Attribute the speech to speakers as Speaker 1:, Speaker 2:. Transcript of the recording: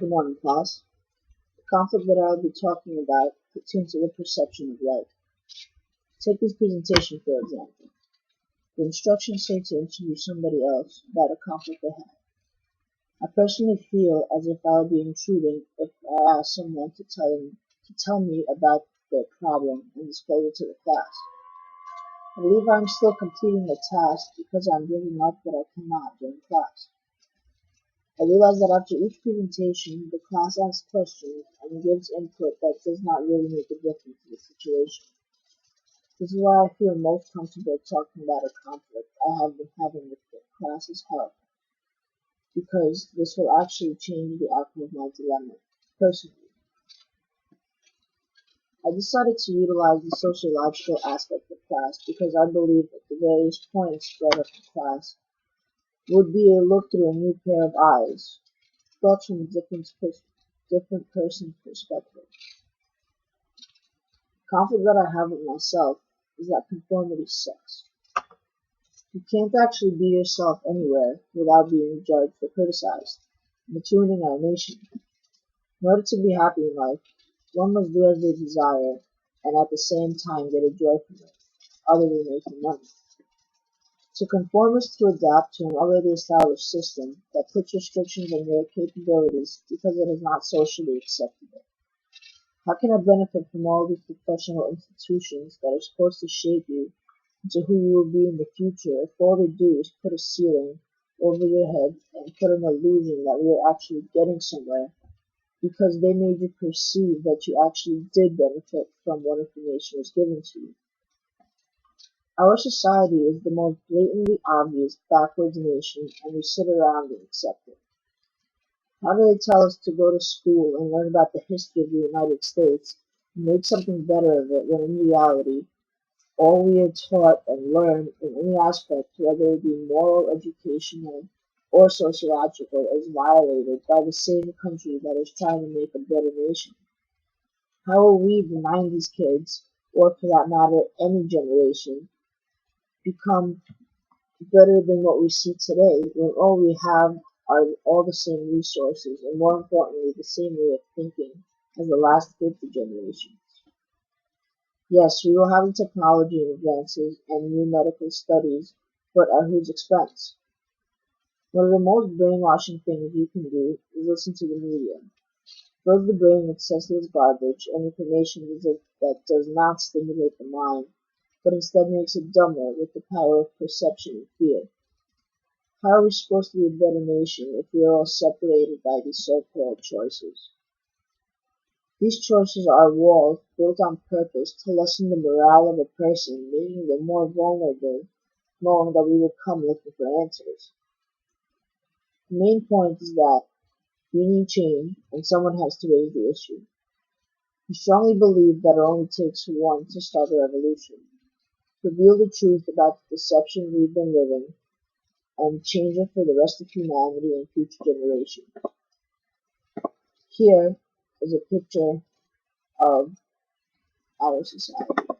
Speaker 1: Good morning, class. The conflict that I'll be talking about pertains to the perception of light. Take this presentation for example. The instructions say to interview somebody else about a conflict they have. I personally feel as if I would be intruding if I asked someone to tell me about their problem and disclose it to the class. I believe I'm still completing the task because I'm bringing up what I cannot during class. I realize that after each presentation, the class asks questions and gives input that does not really make a difference to the situation. This is why I feel most comfortable talking about a conflict I have been having with the class's help, because this will actually change the outcome of my dilemma. Personally, I decided to utilize the sociological aspect of class because I believe that the various points brought up in class would be a look through a new pair of eyes, thoughts from a different person's perspective. The conflict that I have with myself is that conformity sucks. You can't actually be yourself anywhere without being judged or criticized, and it's ruining our nation. In order to be happy in life, one must do as they desire and at the same time get a joy from it, other than making money. To conform is to adapt to an already established system that puts restrictions on your capabilities because it is not socially acceptable. How can I benefit from all these professional institutions that are supposed to shape you into who you will be in the future if all they do is put a ceiling over your head and put an illusion that you're actually getting somewhere because they made you perceive that you actually did benefit from what information was given to you? Our society is the most blatantly obvious backwards nation, and we sit around and accept it. How do they tell us to go to school and learn about the history of the United States and make something better of it when in reality all we are taught and learn in any aspect, whether it be moral, educational, or sociological, is violated by the same country that is trying to make a better nation? How will we, the 90s kids, or for that matter any generation, become better than what we see today when all we have are all the same resources and, more importantly, the same way of thinking as the last 50 generations? Yes, we will have the technology and advances and new medical studies, but at whose expense? One of the most brainwashing things you can do is listen to the media. Fills the brain with senseless garbage and information that does not stimulate the mind, but instead makes it dumber with the power of perception and fear. How are we supposed to be a better nation if we are all separated by these so-called choices? These choices are walls built on purpose to lessen the morale of a person, making them more vulnerable, knowing that we will come looking for answers. The main point is that we need change, and someone has to raise the issue. We strongly believe that it only takes one to start a revolution, reveal the truth about the deception we've been living, and change it for the rest of humanity and future generations. Here is a picture of our society.